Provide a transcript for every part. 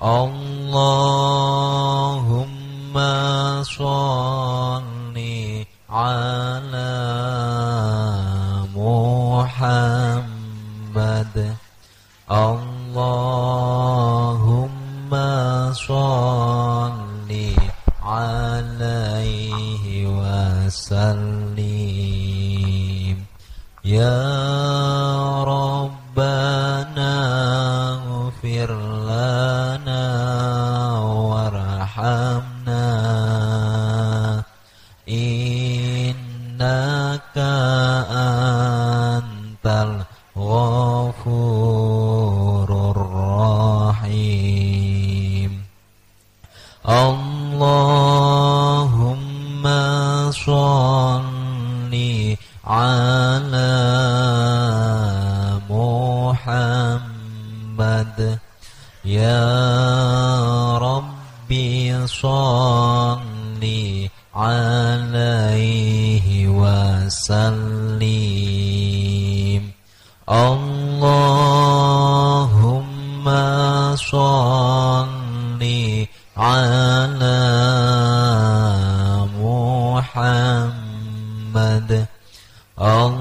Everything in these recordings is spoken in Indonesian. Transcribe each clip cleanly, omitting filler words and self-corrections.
Allahumma sholli ala Muhammad. Allahumma sholli alaihi wasallim. Ya Rabbana ighfir lana warhamna innaka antal ghafurur rahim. Allahumma sholli ala Muhammad. Ya Rabbi sholli alaihi wasallim. Allahumma sholli ala Muhammad. Allahumma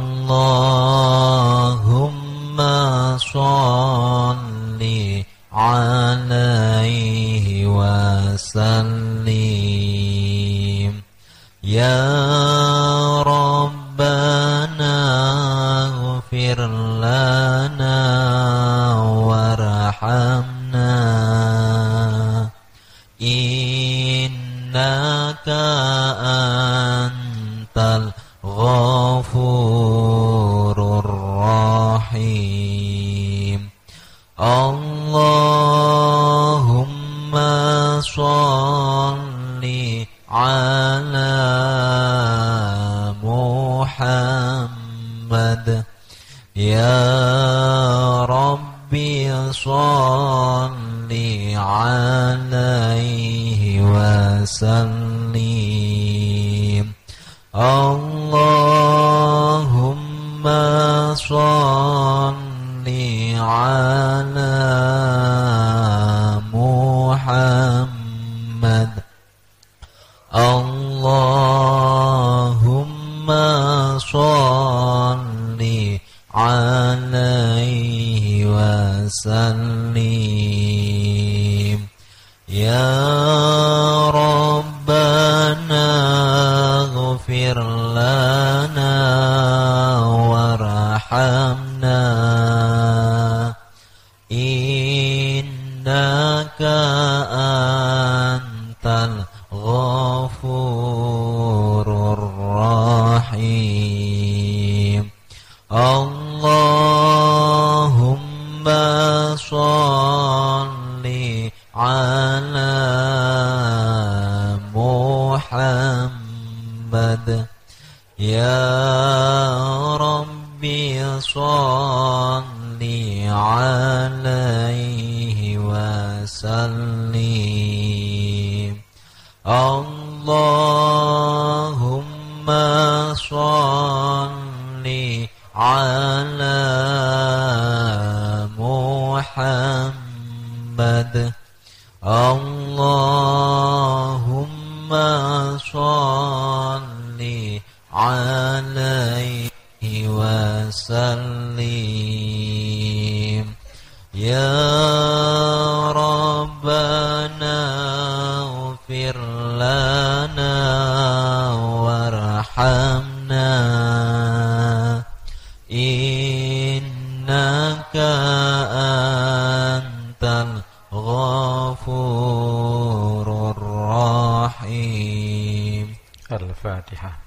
sholli alaihi wasallim. Ya Rabbana ighfir lana warhamna innaka antal ghafurur rahim. Allahumma sholli ala Muhammad. Ya Rabbi sholli alaihi wasallim. Allahumma sholli ala Muhammad. Allahumma sholli alaihi wasallim. Ya Rabbana ighfir lana warhamna innaka antal ghafurur rahim. Allahumma sholli ala Muhammad. Ya Rabbi sholli alaihi wasallim. Allahumma sholli ala Muhammad. Allahumma sholli alaihi wasallim. Ya Rabbana ighfir lana warhamna innaka antal ghafurur rahim. Al-Fatihah.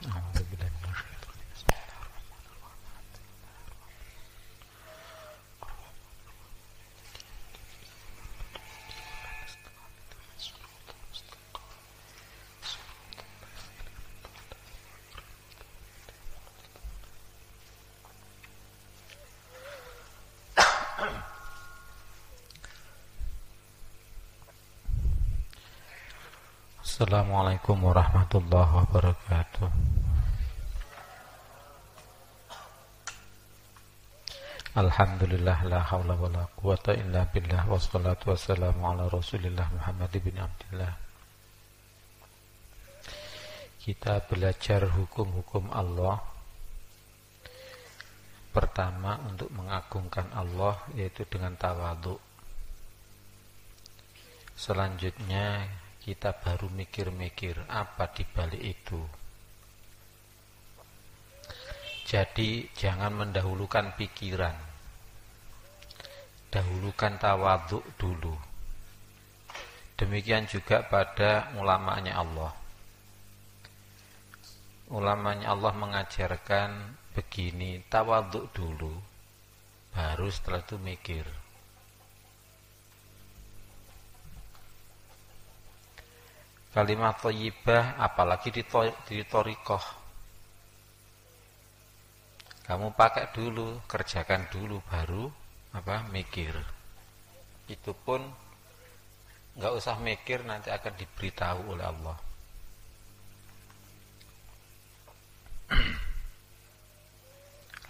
Assalamualaikum warahmatullahi wabarakatuh. Alhamdulillah la haula wala quwata illa billah wassalatu wassalamu ala Rasulillah Muhammad bin Abdullah. Kita belajar hukum-hukum Allah. Pertama, untuk mengagungkan Allah, yaitu dengan tawadhu. Selanjutnya kita baru mikir-mikir apa di balik itu. Jadi jangan mendahulukan pikiran, dahulukan tawadhu dulu. Demikian juga pada ulamanya Allah. Ulamanya Allah mengajarkan begini, tawadhu dulu, baru setelah itu mikir. Kalimat thayyibah, apalagi di thariqah. Kamu pakai dulu, kerjakan dulu, baru mikir. Itu pun nggak usah mikir, nanti akan diberitahu oleh Allah.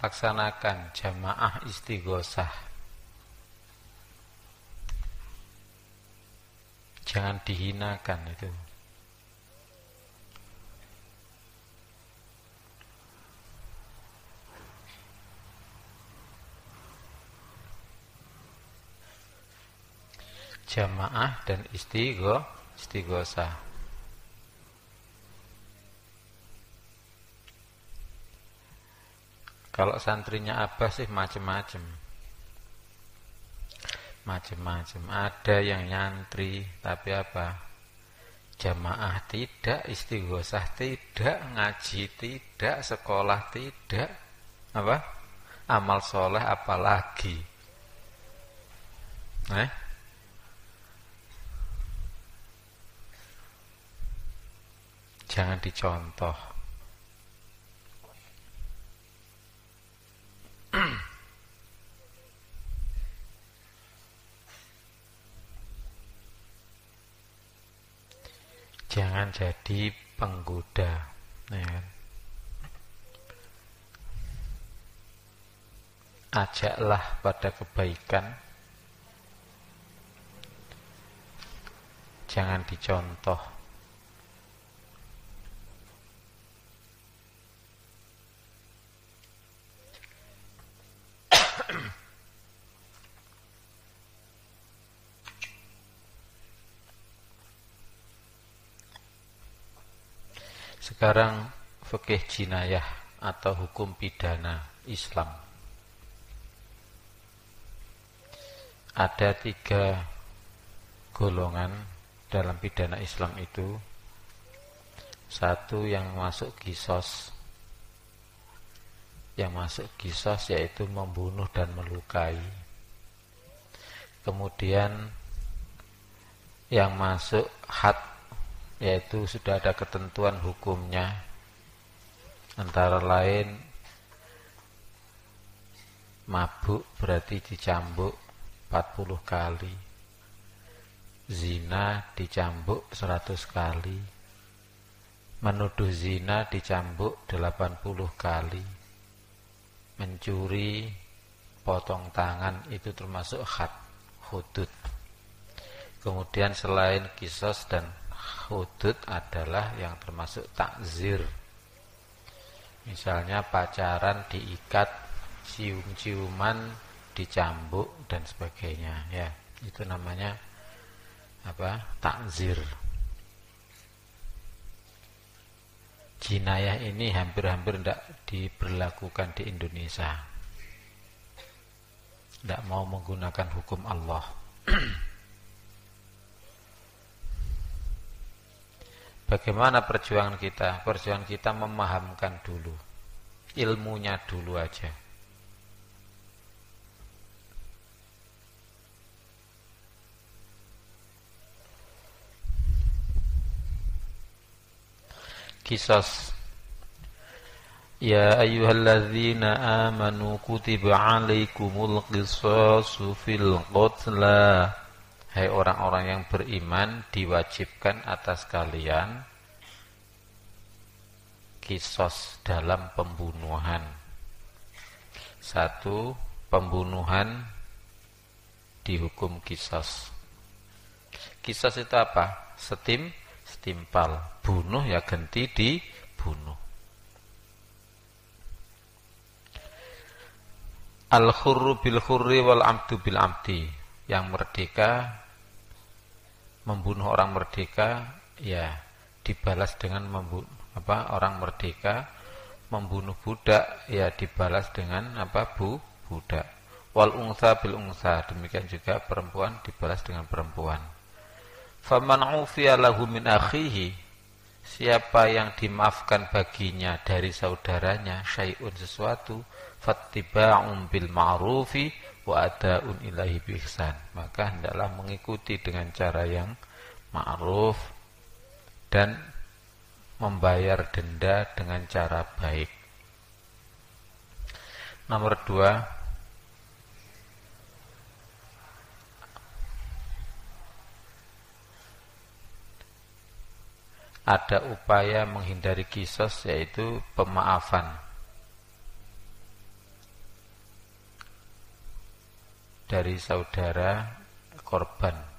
Laksanakan jamaah istighosah. Jangan dihinakan itu. Jamaah dan istighosah. Kalau santrinya Abbas sih macem-macem. Ada yang nyantri tapi jamaah tidak, istighosah tidak, ngaji tidak, sekolah tidak, amal soleh apalagi. Jangan dicontoh. Jangan jadi penggoda, Ajaklah pada kebaikan. Jangan dicontoh. Sekarang fikih jinayah atau hukum pidana Islam. Ada 3 golongan dalam pidana Islam itu. 1 yang masuk qisas. Yang masuk qisas yaitu membunuh dan melukai. Kemudian yang masuk had, yaitu sudah ada ketentuan hukumnya, antara lain mabuk berarti dicambuk 40 kali, zina dicambuk 100 kali, menuduh zina dicambuk 80 kali, mencuri, potong tangan, itu termasuk had, hudud. Kemudian selain qisas dan hudud adalah yang termasuk takzir. Misalnya pacaran diikat, cium-ciuman dicambuk dan sebagainya, ya. Itu namanya takzir. Jinayah ini hampir-hampir tidak diberlakukan di Indonesia. Tidak mau menggunakan hukum Allah. Bagaimana perjuangan kita? Perjuangan kita memahamkan dulu, ilmunya dulu aja. Qisas. Ya ayyuhalladzina amanu kutiba alaikumul qisasu fil qatla. Hai orang-orang yang beriman, diwajibkan atas kalian qisas dalam pembunuhan. 1. pembunuhan dihukum qisas. Qisas itu apa? Setimpal. Bunuh ya ganti dibunuh. Al-hurru bil hurri wal amdu bil amdi. Yang merdeka membunuh orang merdeka ya dibalas dengan orang merdeka. Membunuh budak ya dibalas dengan budak. Wal unsa bil unsa, demikian juga perempuan dibalas dengan perempuan. Faman ufiya lahu min akhihi, siapa yang dimaafkan baginya dari saudaranya syai'un sesuatu, fattiba'un bil ma'rufi wa ada'un ilahi bi ihsan, maka hendaklah mengikuti dengan cara yang ma'ruf dan membayar denda dengan cara baik. Nomor 2, ada upaya menghindari qisas, yaitu pemaafan dari saudara korban.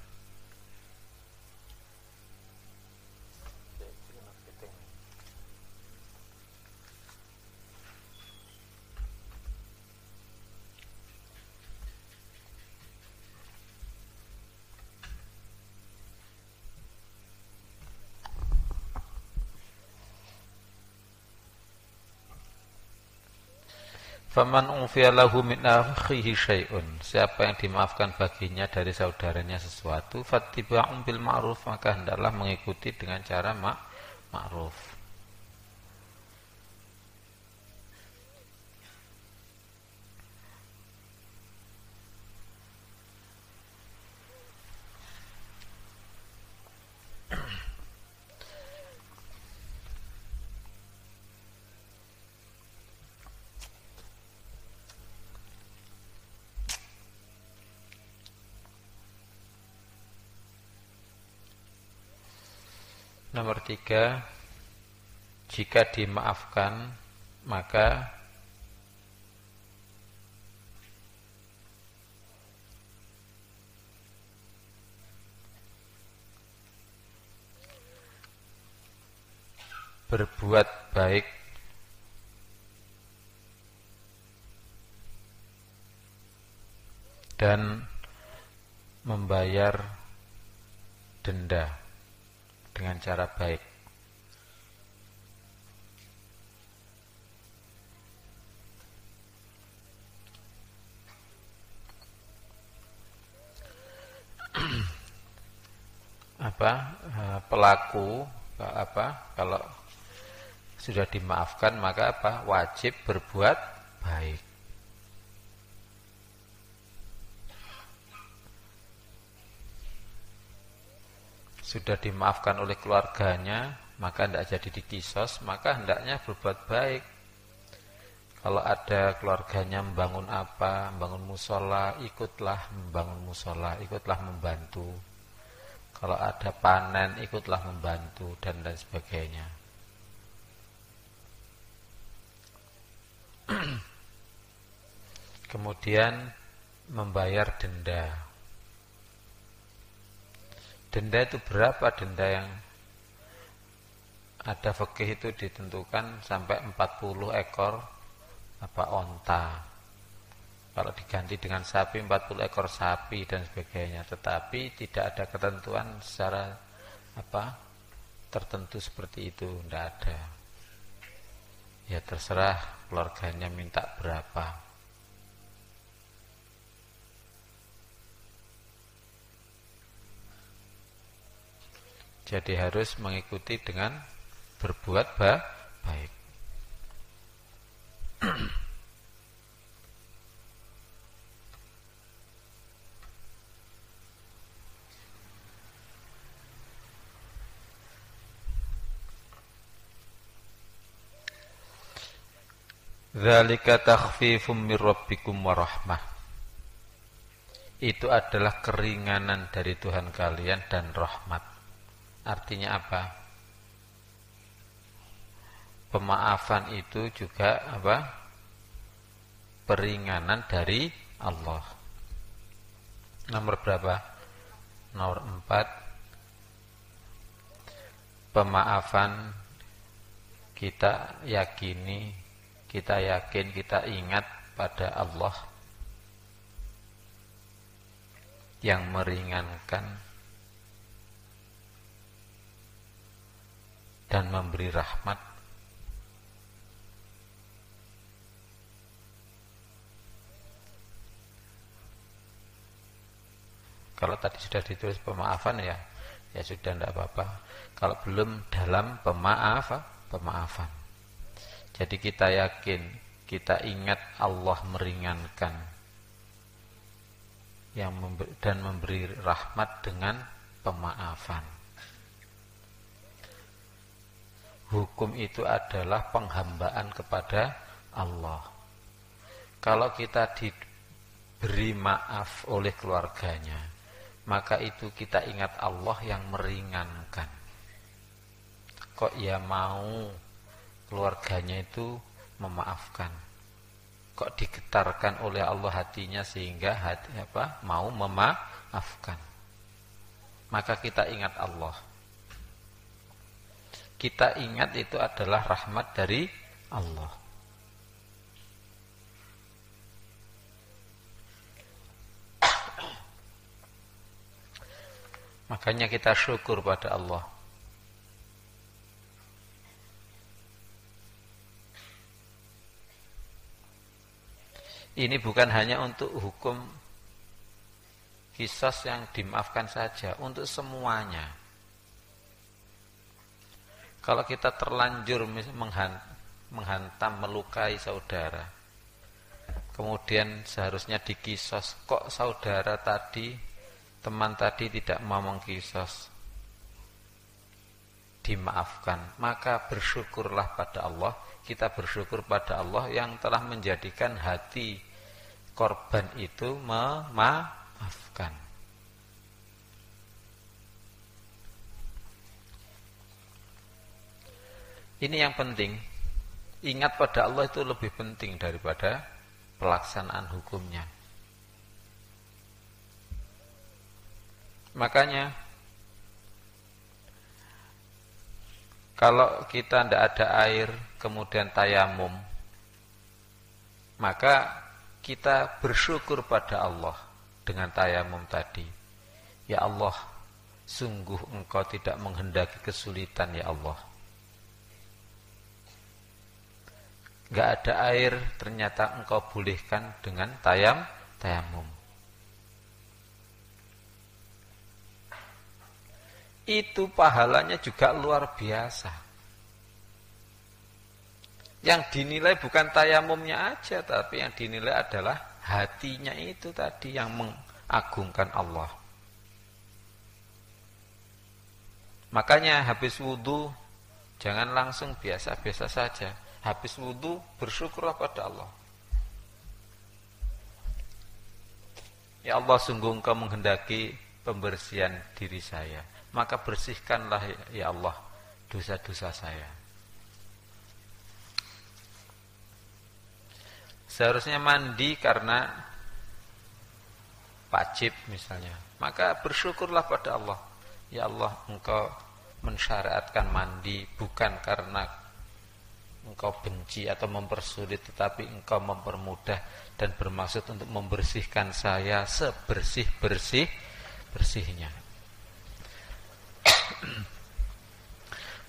Faman ufiya lahu min akhihi syai'un, siapa yang dimaafkan baginya dari saudaranya sesuatu, fattiba'un bil ma'ruf, maka hendaklah mengikuti dengan cara ma'ruf. Nomor 3, jika dimaafkan maka berbuat baik dan membayar denda dengan cara baik. Pelaku kalau sudah dimaafkan maka wajib berbuat baik. Sudah dimaafkan oleh keluarganya, maka tidak jadi dikisos, maka hendaknya berbuat baik. Kalau ada keluarganya membangun membangun musola, ikutlah membangun musola, ikutlah membantu. Kalau ada panen, ikutlah membantu, dan lain sebagainya. Kemudian membayar denda. Denda itu berapa? Denda yang ada fikih itu ditentukan sampai 40 ekor onta. Kalau diganti dengan sapi 40 ekor sapi dan sebagainya. Tetapi tidak ada ketentuan secara tertentu seperti itu, tidak ada. Ya terserah keluarganya minta berapa. Jadi harus mengikuti dengan berbuat baik. Dzalika takhfifum mir rabbikum wa rahmah. Itu adalah keringanan dari Tuhan kalian dan rahmat. Artinya apa? Pemaafan itu juga peringanan dari Allah. Nomor berapa? Nomor 4. Pemaafan kita yakin, kita ingat pada Allah yang meringankan dan memberi rahmat. Kalau tadi sudah ditulis pemaafan ya sudah tidak apa-apa. Kalau belum, dalam pemaafan. Jadi kita yakin, kita ingat Allah meringankan dan memberi rahmat dengan pemaafan. Hukum itu adalah penghambaan kepada Allah. Kalau kita diberi maaf oleh keluarganya, maka itu kita ingat Allah yang meringankan. Kok ya mau keluarganya itu memaafkan? Kok digetarkan oleh Allah hatinya sehingga mau memaafkan? Maka kita ingat Allah. Kita ingat itu adalah rahmat dari Allah. Makanya kita syukur pada Allah. Ini bukan hanya untuk hukum qisas yang dimaafkan saja, untuk semuanya. Kalau kita terlanjur menghantam, melukai saudara, kemudian seharusnya dikisos, kok saudara tadi, teman tadi tidak mau mengkisos, dimaafkan, maka bersyukurlah pada Allah. Kita bersyukur pada Allah yang telah menjadikan hati korban itu memaafkan. Ini yang penting. Ingat pada Allah itu lebih penting daripada pelaksanaan hukumnya. Makanya kalau kita tidak ada air kemudian tayamum, maka kita bersyukur pada Allah dengan tayamum tadi. Ya Allah, sungguh Engkau tidak menghendaki kesulitan ya Allah. Enggak ada air, ternyata Engkau bolehkan dengan tayamum. Itu pahalanya juga luar biasa. Yang dinilai bukan tayamumnya aja, tapi yang dinilai adalah hatinya itu tadi yang mengagungkan Allah. Makanya habis wudu jangan langsung biasa-biasa saja. Habis wudu bersyukurlah pada Allah. Ya Allah, sungguh Engkau menghendaki pembersihan diri saya, maka bersihkanlah ya Allah dosa-dosa saya. Seharusnya mandi karena wajib misalnya, maka bersyukurlah pada Allah. Ya Allah, Engkau mensyariatkan mandi bukan karena Engkau benci atau mempersulit, tetapi Engkau mempermudah dan bermaksud untuk membersihkan saya sebersih-bersihnya.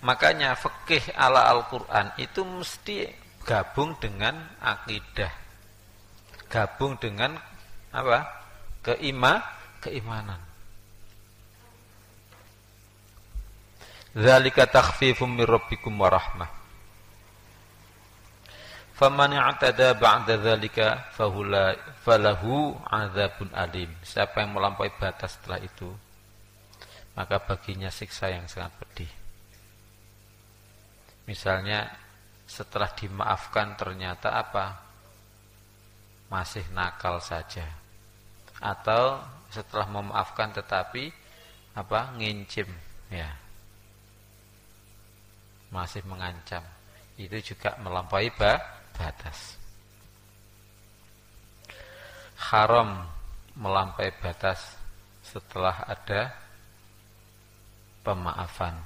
Makanya fikih ala Al-Quran itu mesti gabung dengan akidah, gabung dengan apa? Keimanan. Dzalika takhfifum mir rabbikum wa rahmah. Faman i'tada ba'da dzalika falahu 'adzabun alim. Siapa yang melampaui batas setelah itu, maka baginya siksa yang sangat pedih. Misalnya setelah dimaafkan ternyata apa? Masih nakal saja. Atau setelah memaafkan tetapi apa? Ngincim, ya. Masih mengancam. Itu juga melampaui batas. haram melampaui batas setelah ada pemaafan.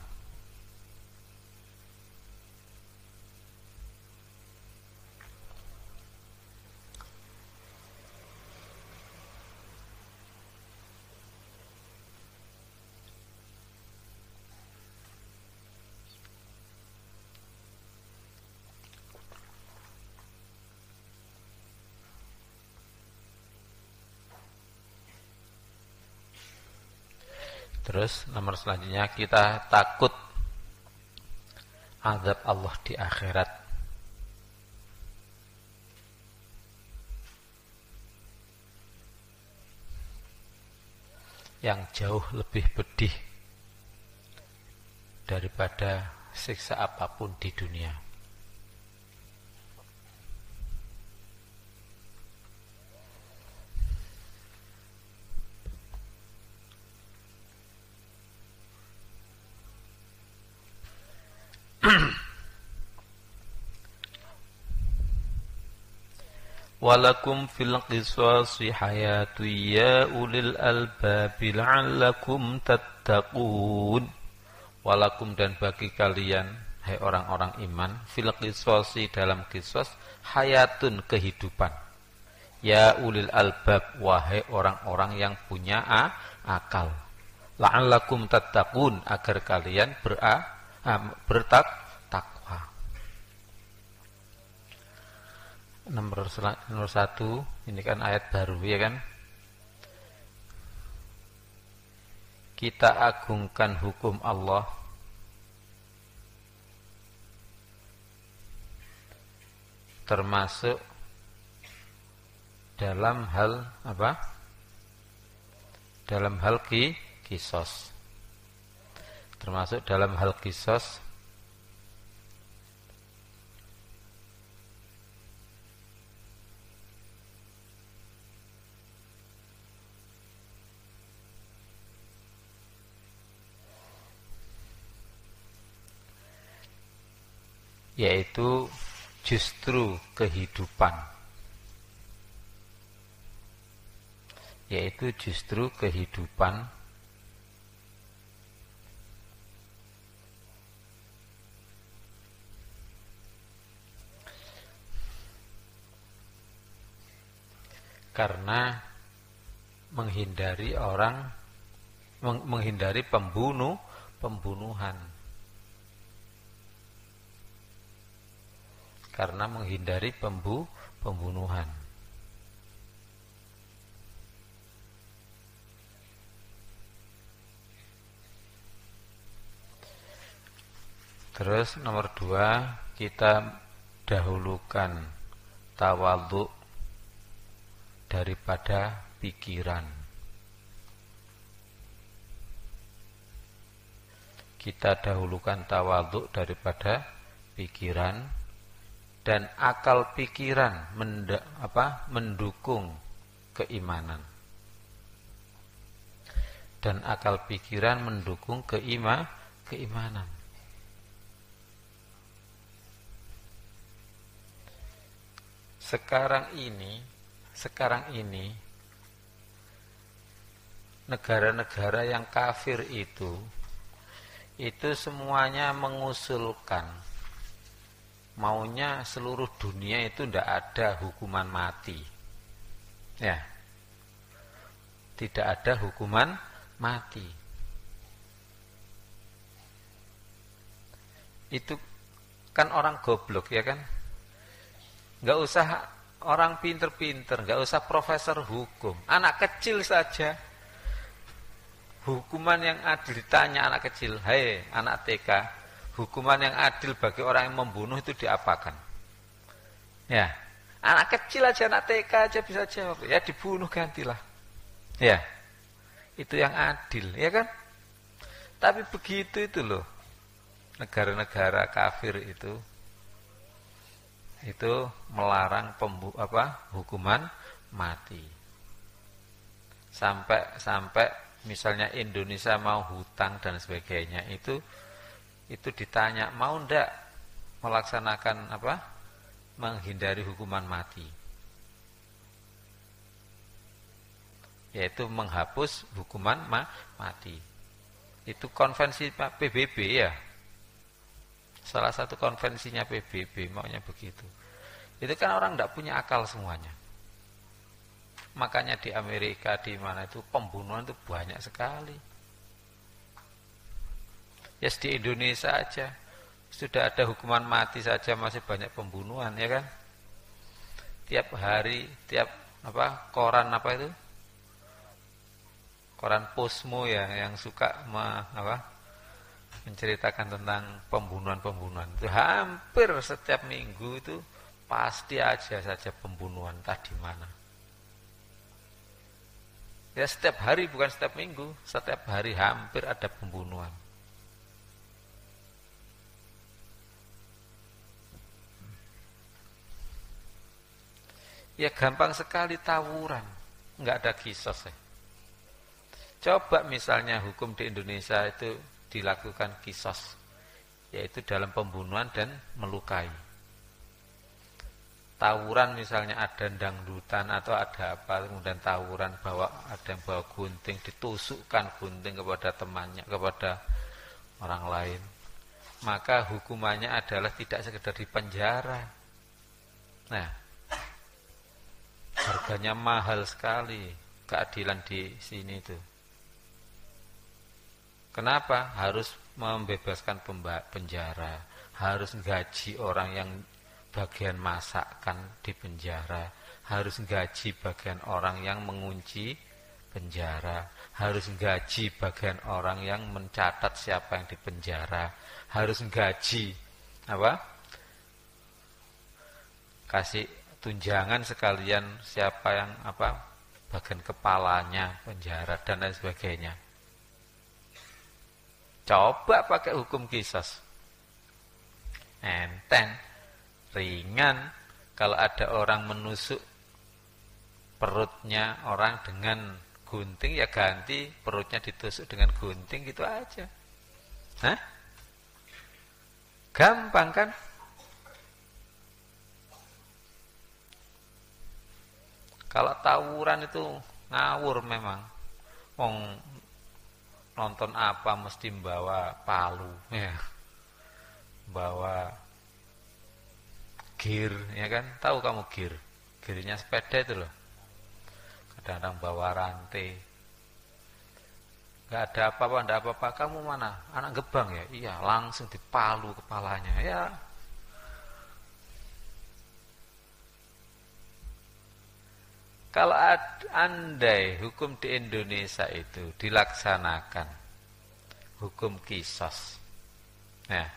Terus nomor selanjutnya, kita takut azab Allah di akhirat. Yang jauh lebih pedih daripada siksa apapun di dunia. Walakum fil qisasi hayatu ya ulil albabi la'allakum tattaqun. Walakum, dan bagi kalian hai orang-orang iman, fil qisasi, dalam qisas, hayatun, kehidupan. Ya ulil albab, wahai orang-orang yang punya akal. La'allakum tattaqun, agar kalian bertakwa. Nomor 1, ini kan ayat baru ya kan. Kita agungkan hukum Allah termasuk dalam hal apa? Dalam hal qisas. Termasuk dalam hal qisas yaitu justru kehidupan. Yaitu justru kehidupan. Karena menghindari pembunuhan. Karena menghindari pembunuhan. Terus nomor 2, kita dahulukan tawadhu daripada pikiran. Kita dahulukan tawadhu daripada pikiran. Dan akal pikiran mendukung keimanan. Dan akal pikiran mendukung keimanan. Sekarang ini negara-negara yang kafir itu semuanya mengusulkan maunya seluruh dunia itu tidak ada hukuman mati. Ya. Tidak ada hukuman mati. Itu kan orang goblok ya kan? Enggak usah orang pinter-pinter, enggak usah profesor hukum. Anak kecil saja hukuman yang adil, ditanya anak kecil, "Hai anak TK, hukuman yang adil bagi orang yang membunuh itu diapakan?" Ya, anak kecil aja, anak TK aja bisa jawab. Ya dibunuh, gantilah. Ya, itu yang adil, ya kan? Tapi begitu itu loh, negara-negara kafir itu melarang hukuman mati. Sampai misalnya Indonesia mau hutang dan sebagainya itu ditanya mau ndak melaksanakan menghindari hukuman mati. yaitu menghapus hukuman mati. Itu konvensi PBB ya. Salah satu konvensinya PBB maunya begitu. Itu kan orang tidak punya akal semuanya. Makanya di Amerika di mana itu pembunuhan itu banyak sekali. Ya di Indonesia aja sudah ada hukuman mati saja masih banyak pembunuhan ya kan. Tiap hari, tiap koran itu? Koran Posmo ya yang suka menceritakan tentang pembunuhan-pembunuhan. Itu hampir setiap minggu itu pasti aja saja pembunuhan entah di mana. Ya setiap hari bukan setiap minggu, setiap hari hampir ada pembunuhan. Ya gampang sekali tawuran, nggak ada kisos ya. Coba misalnya hukum di Indonesia itu dilakukan kisos, yaitu dalam pembunuhan dan melukai. Tawuran misalnya ada dangdutan atau ada apa, kemudian tawuran ada yang bawa gunting, ditusukkan gunting kepada temannya, kepada orang lain. Maka hukumannya adalah tidak sekedar di penjara. Nah, harganya mahal sekali keadilan di sini itu. Kenapa? Harus membebaskan penjara, harus gaji orang yang bagian masakan di penjara, harus gaji bagian orang yang mengunci penjara, harus gaji bagian orang yang mencatat siapa yang di penjara, harus gaji kasih tunjangan sekalian siapa yang bagian kepalanya penjara dan lain sebagainya. Coba pakai hukum kisos, enteng, ringan. Kalau ada orang menusuk perutnya orang dengan gunting, ya ganti perutnya ditusuk dengan gunting, gitu aja. Hah? Gampang kan? Kalau tawuran itu ngawur memang. Nonton apa mesti bawa palu ya. Bawa gear ya kan? Tahu kamu gear? Gearnya sepeda itu loh. Kadang-kadang bawa rantai. Gak ada apa-apa, enggak apa-apa. Kamu mana? Anak Gebang ya? Iya, langsung dipalu kepalanya. Ya. Kalau andai hukum di Indonesia itu dilaksanakan hukum kisos, nah,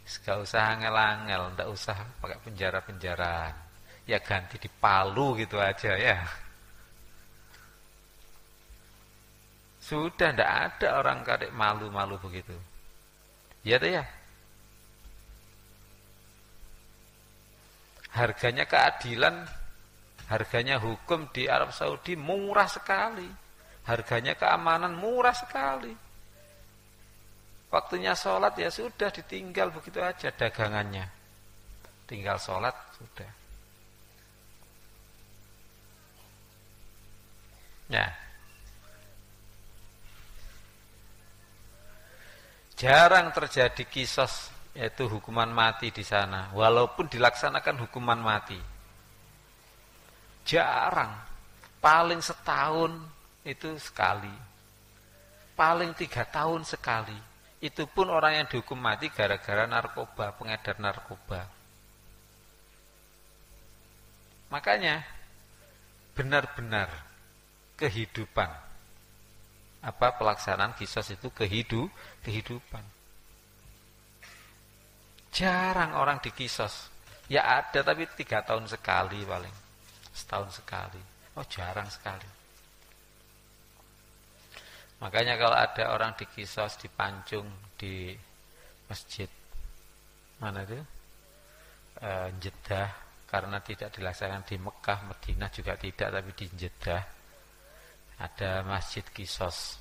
gak usah angel-angel, ndak usah pakai penjara-penjaraan, ya ganti dipalu gitu aja ya. Sudah ndak ada orang kadek malu-malu begitu. Ya tuh ya. Harganya keadilan, harganya hukum di Arab Saudi murah sekali. Harganya keamanan murah sekali. Waktunya sholat ya sudah ditinggal begitu aja dagangannya. Tinggal sholat sudah. Ya. Jarang terjadi kisos yaitu hukuman mati di sana. Walaupun dilaksanakan hukuman mati. Jarang, paling setahun itu sekali, paling 3 tahun sekali. Itu pun orang yang dihukum mati gara-gara narkoba, pengedar narkoba. Makanya benar-benar kehidupan pelaksanaan kisos itu kehidupan. Jarang orang dikisos. Ya ada tapi 3 tahun sekali paling. Setahun sekali. Oh jarang sekali. Makanya kalau ada orang dikisos, dipancung di masjid mana itu Jeddah, karena tidak dilaksanakan di Mekah, Madinah juga tidak, tapi di Jeddah ada masjid kisos.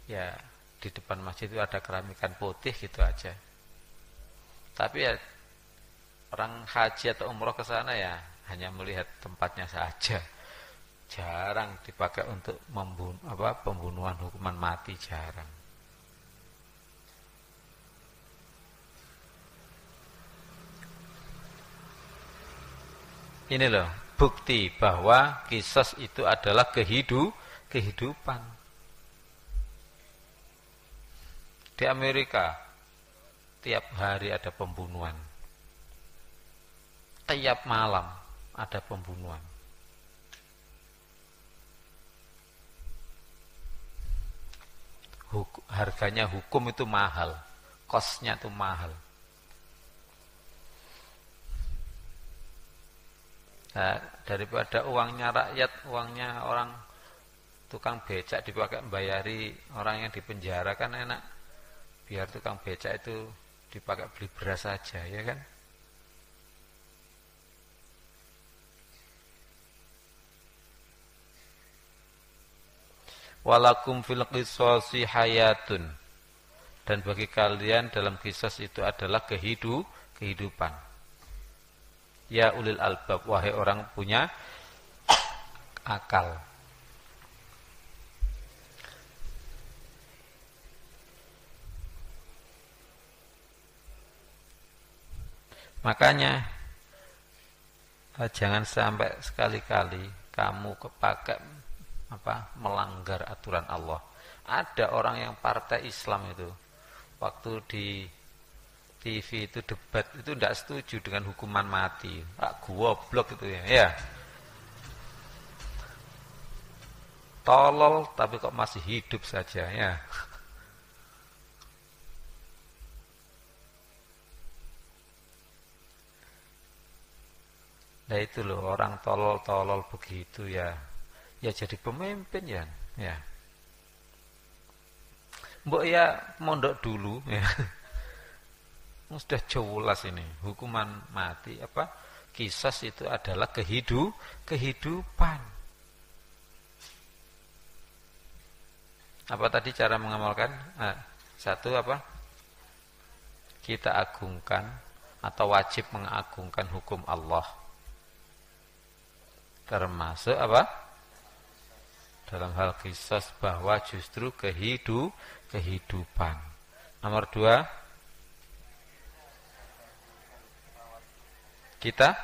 Ya di depan masjid itu ada keramikan putih gitu aja. Tapi ya orang haji atau umroh ke sana ya hanya melihat tempatnya saja, Jarang dipakai untuk pembunuhan hukuman mati, jarang. Ini loh bukti bahwa qisas itu adalah kehidupan. Di Amerika tiap hari ada pembunuhan. Tiap malam ada pembunuhan. Harganya hukum itu mahal, kosnya itu mahal. Nah, daripada uangnya rakyat, uangnya orang tukang becak dipakai membayari orang yang dipenjara kan enak. Biar tukang becak itu dipakai beli beras saja, ya kan? Walakum fil qisasi hayatun, dan bagi kalian dalam qisas itu adalah kehidupan. Ya ulil albab, wahai orang punya akal. Makanya jangan sampai sekali-kali kamu kepakai melanggar aturan Allah. Ada orang yang partai Islam itu waktu di TV itu debat itu tidak setuju dengan hukuman mati. Goblok itu ya. Ya. Tolol tapi kok masih hidup saja ya. Nah itu loh orang tolol-tolol begitu ya. Ya jadi pemimpin ya. Ya. Mbok ya mondok dulu ya. Sudah jelas ini hukuman mati qisas itu adalah kehidupan. Apa tadi cara mengamalkan? Satu kita agungkan atau wajib mengagungkan hukum Allah. Termasuk dalam hal qisas bahwa justru kehidupan. Nomor 2, kita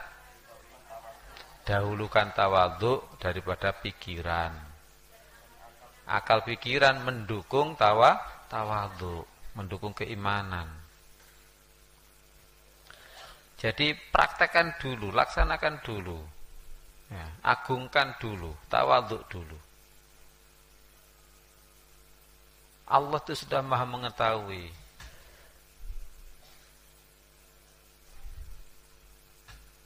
dahulukan tawadhu daripada pikiran. Akal pikiran mendukung tawadhu, mendukung keimanan. Jadi praktekkan dulu, laksanakan dulu. Ya, agungkan dulu, tawadhu dulu. Allah itu sudah Maha mengetahui.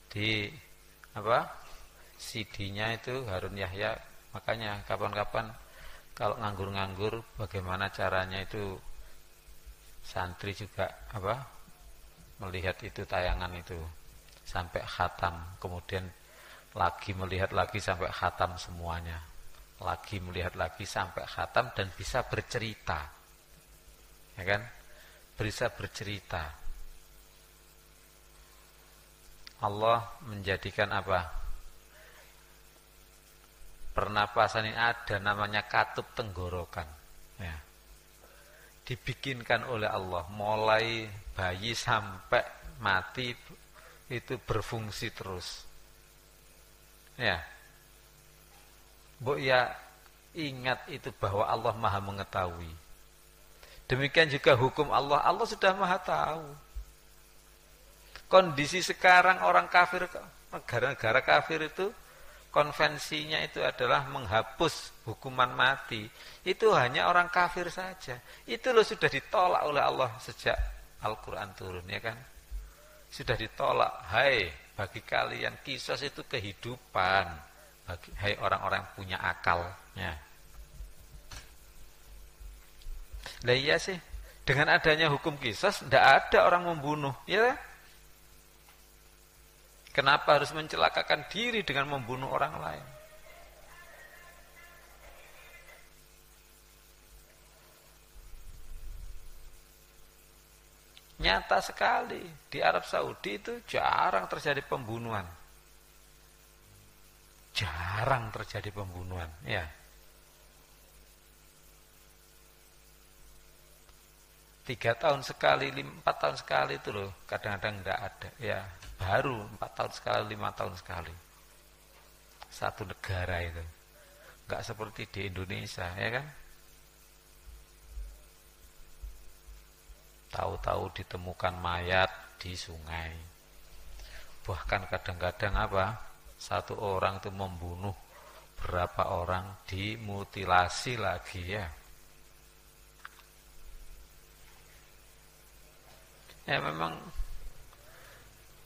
Di CD-nya itu Harun Yahya, makanya kapan-kapan kalau nganggur-nganggur bagaimana caranya itu santri juga melihat itu tayangan itu sampai khatam, kemudian lagi melihat lagi sampai khatam semuanya, lagi melihat lagi sampai khatam dan bisa bercerita, ya kan? Bisa bercerita. Allah menjadikan pernapasan ini ada namanya katup tenggorokan. Ya. Dibikinkan oleh Allah, mulai bayi sampai mati itu berfungsi terus. Ya. Mbok ya ingat itu bahwa Allah Maha mengetahui. Demikian juga hukum Allah, Allah sudah Maha tahu. Kondisi sekarang orang kafir, negara-negara kafir itu konvensinya itu adalah menghapus hukuman mati. Itu hanya orang kafir saja. Itu loh sudah ditolak oleh Allah sejak Al-Quran turun, ya kan? Sudah ditolak. Hai, bagi kalian qisas itu kehidupan. Hai orang-orang yang punya akal. Ya. Lah iya sih, dengan adanya hukum qisas tidak ada orang membunuh, ya. Kenapa harus mencelakakan diri dengan membunuh orang lain? Nyata sekali di Arab Saudi itu jarang terjadi pembunuhan. Jarang. jarang terjadi pembunuhan, ya. 3 tahun sekali, 4 tahun sekali itu loh, kadang-kadang enggak ada, ya. Baru 4 tahun sekali, 5 tahun sekali. Satu negara itu, enggak seperti di Indonesia, ya kan? Tahu-tahu ditemukan mayat di sungai. Bahkan kadang-kadang apa? Satu orang itu membunuh berapa orang, dimutilasi lagi, ya. Ya memang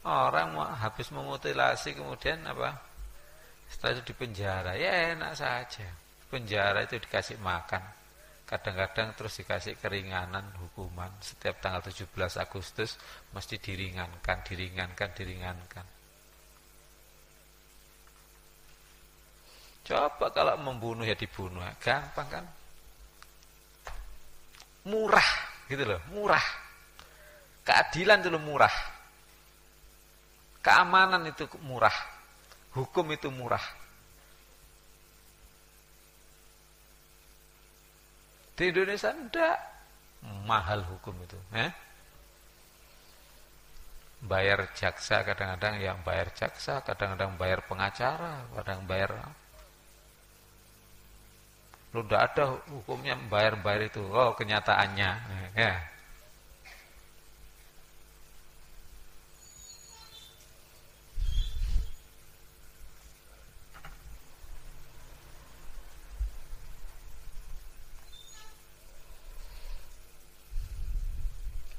orang habis memutilasi kemudian apa? Setelah itu dipenjara, ya enak saja. Penjara itu dikasih makan. Kadang-kadang terus dikasih keringanan hukuman. Setiap tanggal 17 Agustus mesti diringankan. Coba kalau membunuh ya dibunuh, gampang kan? Murah, gitu loh, murah. Keadilan itu murah. Keamanan itu murah. Hukum itu murah. Di Indonesia enggak. Mahal hukum itu. Bayar jaksa kadang-kadang yang bayar jaksa, kadang-kadang bayar pengacara, kadang bayar. Lu enggak ada hukumnya bayar itu. Oh, kenyataannya. Ya.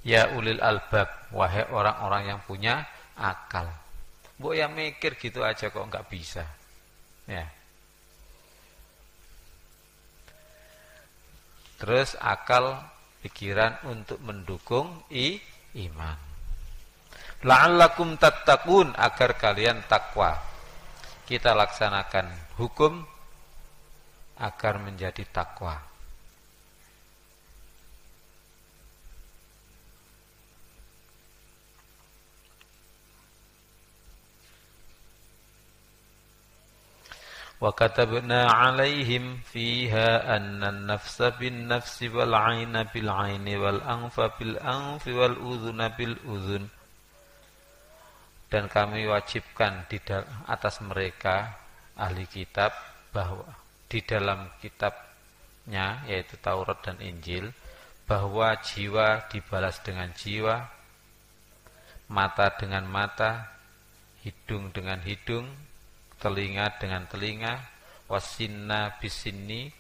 Ya ulil albab, wahai orang-orang yang punya akal. Mbok ya mikir gitu aja kok nggak bisa. Ya. Terus akal, pikiran untuk mendukung iman. La'allakum tattaqun, agar kalian takwa. Kita laksanakan hukum agar menjadi takwa. Wa katabna 'alaihim fiha anna an-nafsa bin-nafsi wal 'aina bil-'aini wal anfa bil-anfi wal udhuna bil-udhun. Dan kami wajibkan atas mereka ahli kitab bahwa di dalam kitabnya yaitu Taurat dan Injil bahwa jiwa dibalas dengan jiwa, mata dengan mata, hidung dengan hidung, telinga dengan telinga, wasinna bisinni,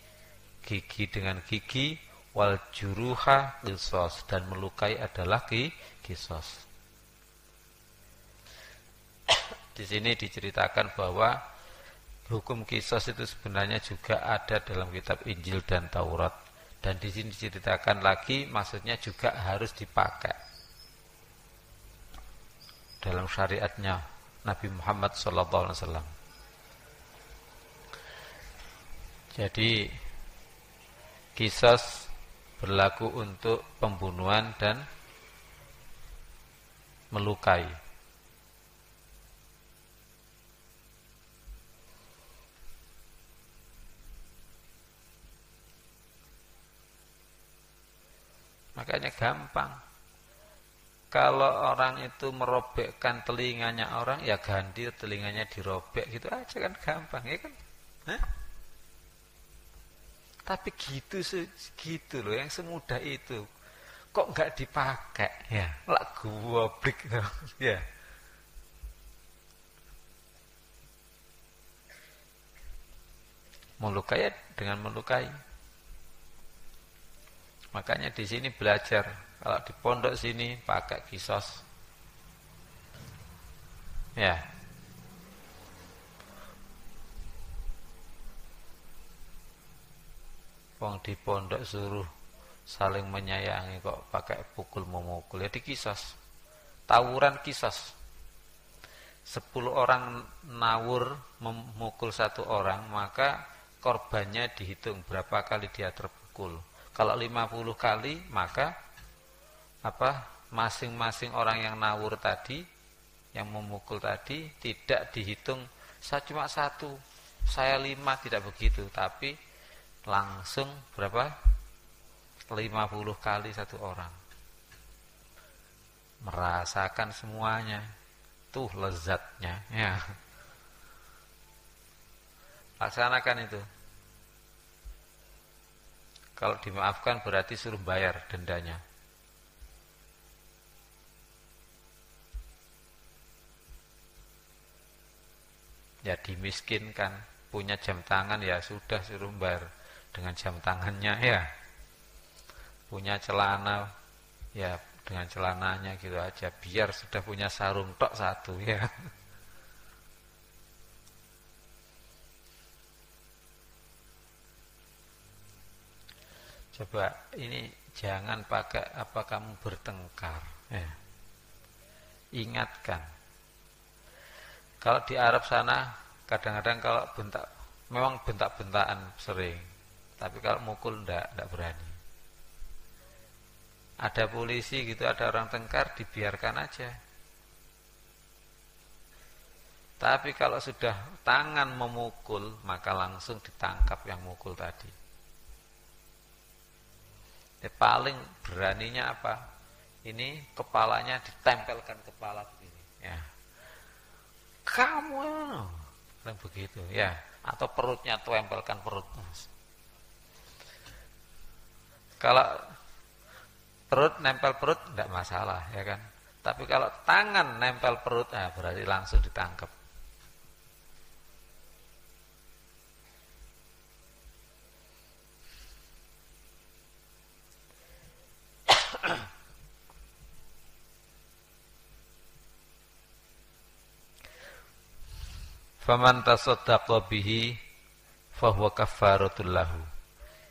gigi dengan gigi, wal juruha qisas, dan melukai adalah qisas. Di sini diceritakan bahwa hukum qisas itu sebenarnya juga ada dalam kitab Injil dan Taurat, dan di sini diceritakan lagi maksudnya juga harus dipakai dalam syariatnya Nabi Muhammad SAW. Jadi qisas berlaku untuk pembunuhan dan melukai. Makanya gampang. Kalau orang itu merobekkan telinganya orang, ya ganti telinganya dirobek, gitu aja kan, gampang, ya kan? Hah? Tapi gitu loh, yang semudah itu. Kok nggak dipakai? Ya, lah goblok ya. Melukai dengan melukai. Makanya di sini belajar. Kalau di pondok sini pakai qisas. Ya. Wong di pondok suruh saling menyayangi kok pakai pukul memukul, ya di qisas. Tawuran qisas. 10 orang nawur memukul 1 orang, maka korbannya dihitung berapa kali dia terpukul. Kalau 50 kali, maka masing-masing orang yang nawur tadi, yang memukul tadi, tidak dihitung cuma 1, Saya 5 tidak begitu, tapi langsung berapa? 50 kali satu orang. Merasakan semuanya. Tuh lezatnya, ya. Laksanakan itu. Kalau dimaafkan berarti suruh bayar dendanya. Ya dimiskinkan, punya jam tangan ya sudah suruh bayar dengan jam tangannya ya. Punya celana ya dengan celananya gitu aja, biar sudah punya sarung tok satu ya. Coba ini jangan pakai apa kamu bertengkar ya. Ingatkan. Kalau di Arab sana kadang-kadang kalau bentak, memang bentak-bentakan sering. Tapi kalau mukul enggak berani. Ada polisi gitu, ada orang tengkar, dibiarkan aja. Tapi kalau sudah tangan memukul, maka langsung ditangkap yang mukul tadi. Paling beraninya apa? Ini kepalanya ditempelkan kepala begini. Ya. Kamu yang begitu ya. Atau perutnya tempelkan perut. Kalau perut nempel perut tidak masalah ya kan. Tapi kalau tangan nempel perut, berarti langsung ditangkap. Faman tasaddaqa bihi fahuwa kaffaratul lahu.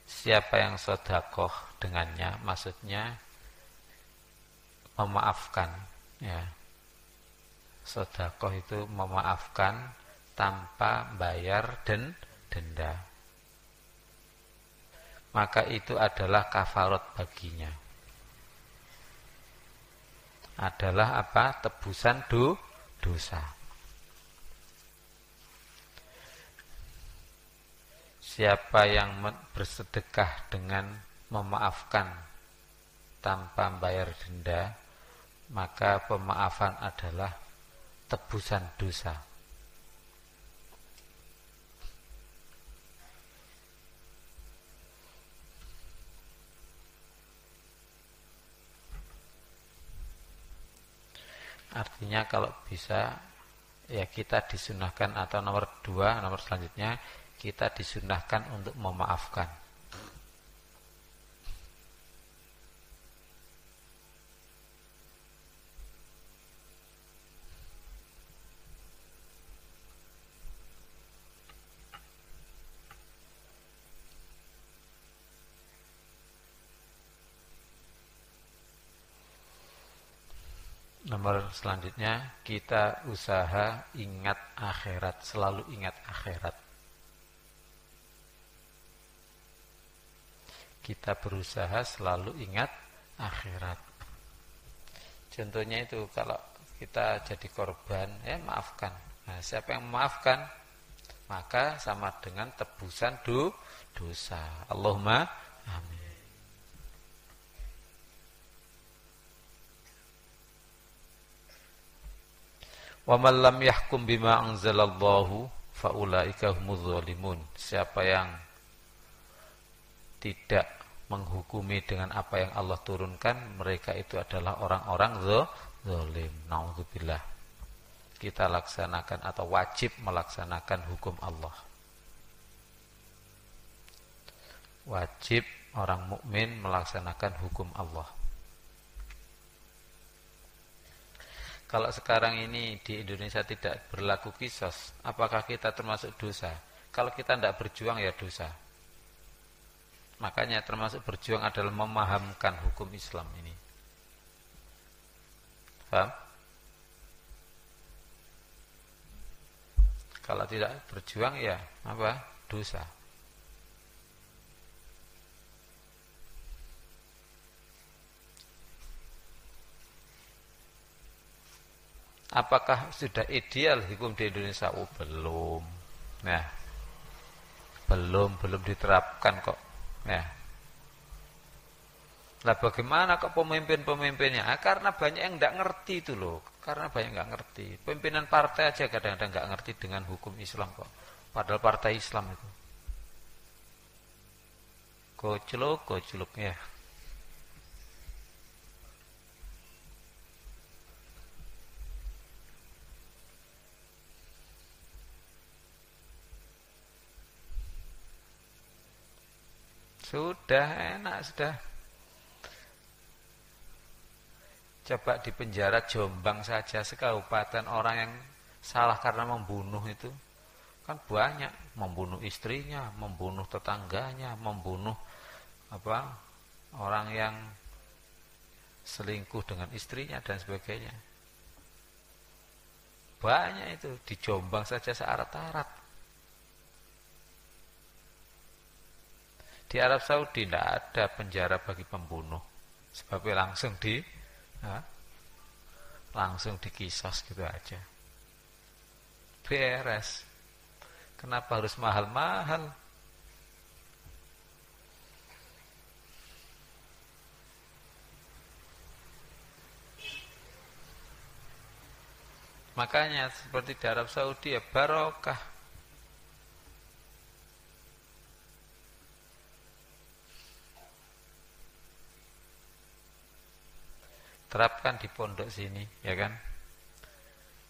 Siapa yang sedekah dengannya, maksudnya memaafkan ya. Sedekah itu memaafkan tanpa bayar denda. Maka itu adalah kafarat baginya. Adalah apa? Tebusan dosa. Siapa yang bersedekah dengan memaafkan tanpa bayar denda, maka pemaafan adalah tebusan dosa. Artinya kalau bisa ya kita disunahkan, atau nomor selanjutnya kita disunahkan untuk memaafkan. Nomor selanjutnya kita usaha ingat akhirat, selalu ingat akhirat. Kita berusaha selalu ingat akhirat. Contohnya itu kalau kita jadi korban, maafkan. Nah, siapa yang memaafkan, maka sama dengan tebusan dosa. Allahumma amin. Wa man lam yahkum bima anzalallahu fa ulaika humudz zalimun. Siapa yang tidak menghukumi dengan apa yang Allah turunkan, mereka itu adalah orang-orang zalim. Nauzubillah. Kita laksanakan atau wajib melaksanakan hukum Allah. Wajib orang mukmin melaksanakan hukum Allah. Kalau sekarang ini di Indonesia tidak berlaku qisas, apakah kita termasuk dosa? Kalau kita tidak berjuang ya dosa. Makanya termasuk berjuang adalah memahamkan hukum Islam ini. Paham? Kalau tidak berjuang ya apa? Dosa. Apakah sudah ideal hukum di Indonesia? Oh, belum. Nah, belum diterapkan kok. Ya. Lah bagaimana kok pemimpin-pemimpinnya? Karena banyak yang nggak ngerti itu loh. Karena banyak nggak ngerti. Pimpinan partai aja kadang-kadang nggak ngerti dengan hukum Islam kok. Padahal partai Islam itu. Gojlok ya. Sudah enak sudah. Coba di penjara Jombang saja sekabupaten orang yang salah karena membunuh itu kan banyak, membunuh istrinya, membunuh tetangganya, membunuh orang yang selingkuh dengan istrinya dan sebagainya. Banyak itu di Jombang saja searat-arat. Di Arab Saudi tidak ada penjara bagi pembunuh, sebabnya langsung dikisos gitu aja. Beres. Kenapa harus mahal-mahal? Makanya seperti di Arab Saudi ya barokah. Terapkan di pondok sini, ya kan?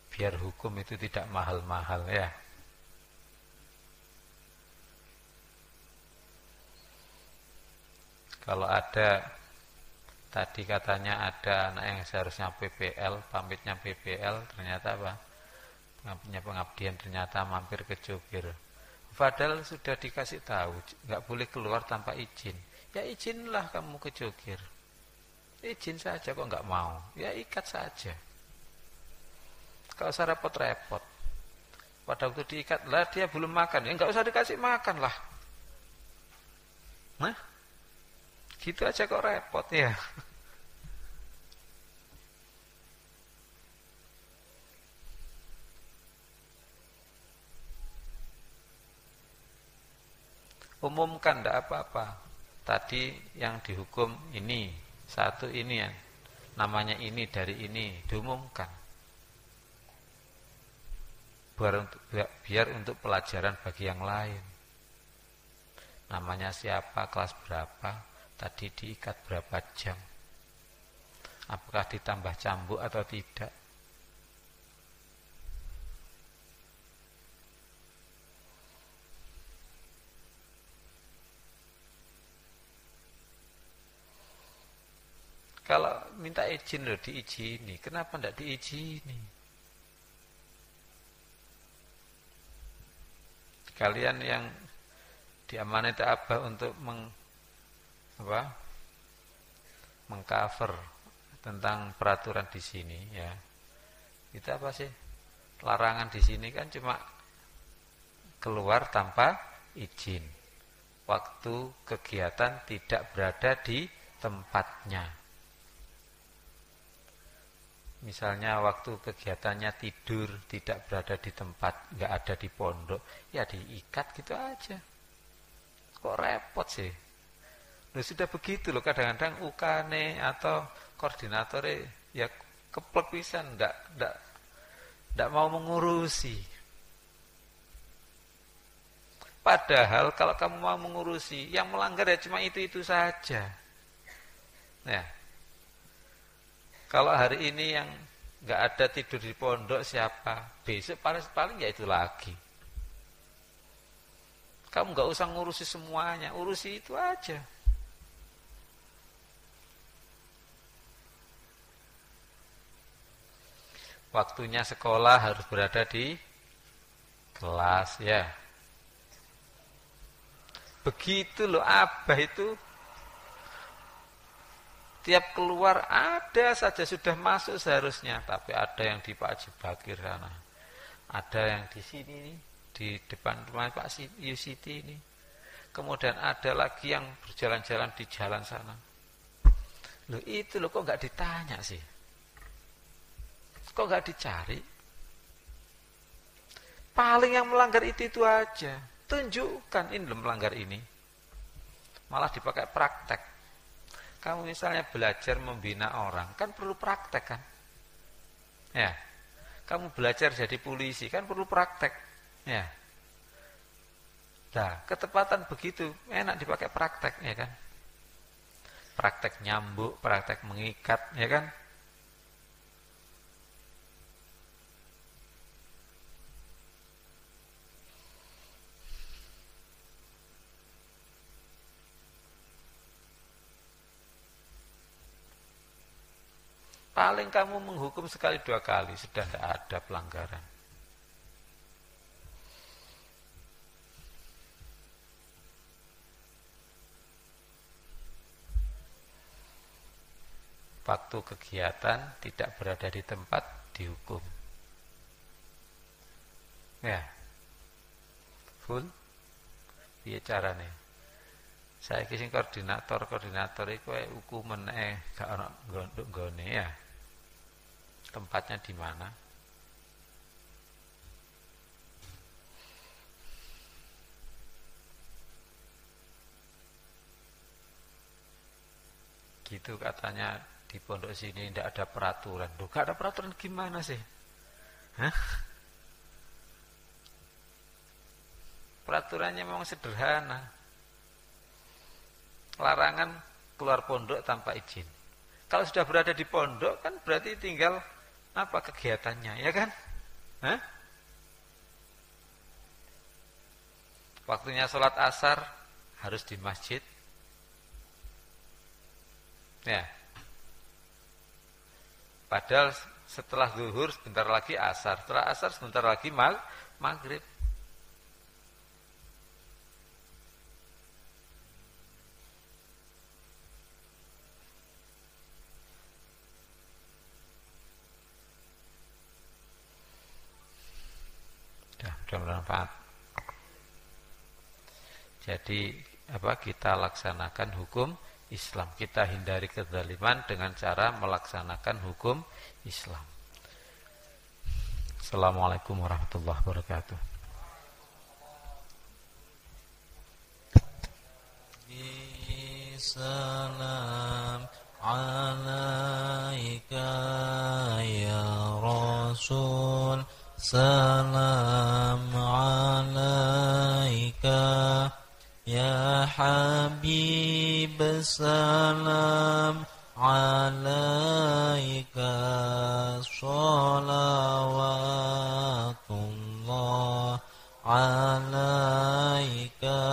Biar hukum itu tidak mahal-mahal ya. Kalau ada tadi katanya ada anak yang seharusnya PPL, pamitnya PPL, ternyata apa? Pengabdian ternyata mampir ke jokir. Padahal sudah dikasih tahu, nggak boleh keluar tanpa izin. Ya izinlah kamu ke jokir. Izin saja kok nggak mau, ya ikat saja. Kalau usah repot-repot. Pada waktu diikat lah dia belum makan, ya nggak usah dikasih makan lah. Nah, gitu aja kok repot ya. Umumkan tidak apa-apa. Tadi yang dihukum ini, satu ini ya, namanya ini dari ini, diumumkan. Biar untuk pelajaran bagi yang lain. Namanya siapa, kelas berapa, tadi diikat berapa jam. Apakah ditambah cambuk atau tidak. Kalau minta izin loh diizini, kenapa tidak diizini? Kalian yang diamanati Abah untuk mengcover tentang peraturan di sini ya. Kita apa sih? Larangan di sini kan cuma keluar tanpa izin. Waktu kegiatan tidak berada di tempatnya. Misalnya waktu kegiatannya tidur, tidak berada di tempat, nggak ada di pondok, ya diikat gitu aja. Kok repot sih? Loh, sudah begitu loh, kadang-kadang ukane atau koordinatore ya keplek pisan, ndak mau mengurusi. Padahal kalau kamu mau mengurusi, yang melanggar ya cuma itu saja. Ya. Kalau hari ini yang nggak ada tidur di pondok siapa? Besok paling ya itu lagi. Kamu nggak usah ngurusi semuanya, urusi itu aja. Waktunya sekolah harus berada di kelas ya. Begitu loh Abah itu. Tiap keluar ada saja sudah masuk seharusnya, tapi ada yang di Pak Haji Bakir sana, ada yang di sini di depan rumah Pak Yusiti ini, kemudian ada lagi yang berjalan-jalan di jalan sana. Loh itu loh kok nggak ditanya sih, kok nggak dicari? Paling yang melanggar itu aja. tunjukkan ini melanggar ini. Malah dipakai praktek. Kamu misalnya belajar membina orang, kan perlu praktek kan? Ya. Kamu belajar jadi polisi, kan perlu praktek. Ya. Nah, ketepatan begitu, enak dipakai praktek, ya kan? Praktek nyambuk, praktek mengikat, ya kan? Paling kamu menghukum sekali 2 kali, sudah tidak ada pelanggaran. Waktu kegiatan tidak berada di tempat dihukum. Ya. Full. Piye carane? Saya sing koordinator iku hukuman gak ono nggone ya. Tempatnya di mana? Gitu katanya di pondok sini tidak ada peraturan. Loh, gak ada peraturan gimana sih? Hah? Peraturannya memang sederhana. Larangan keluar pondok tanpa izin. Kalau sudah berada di pondok kan berarti tinggal apa kegiatannya, ya kan? Hah? Waktunya sholat asar harus di masjid. Ya. Padahal setelah zuhur sebentar lagi asar, setelah asar sebentar lagi maghrib. Sudah bermanfaat. Jadi kita laksanakan hukum Islam. Kita hindari kezaliman dengan cara melaksanakan hukum Islam. Assalamualaikum warahmatullahi wabarakatuh. Salam alaika ya Rasul. Salam alaika ya Habib. Salam alaika salawatullah alaika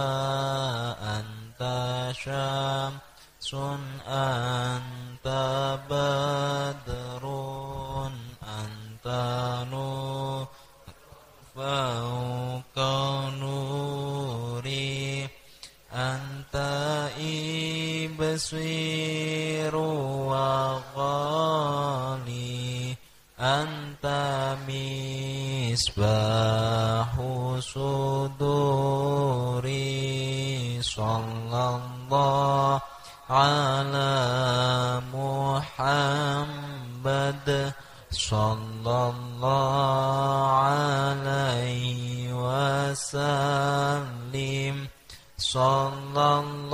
anta syamsun anta badrun anta nur fauqa nuri anta ibsiru wa ghali anta misbahu suduri sallallahu ala Muhammad sallallahu alaihi wasallim sallallahu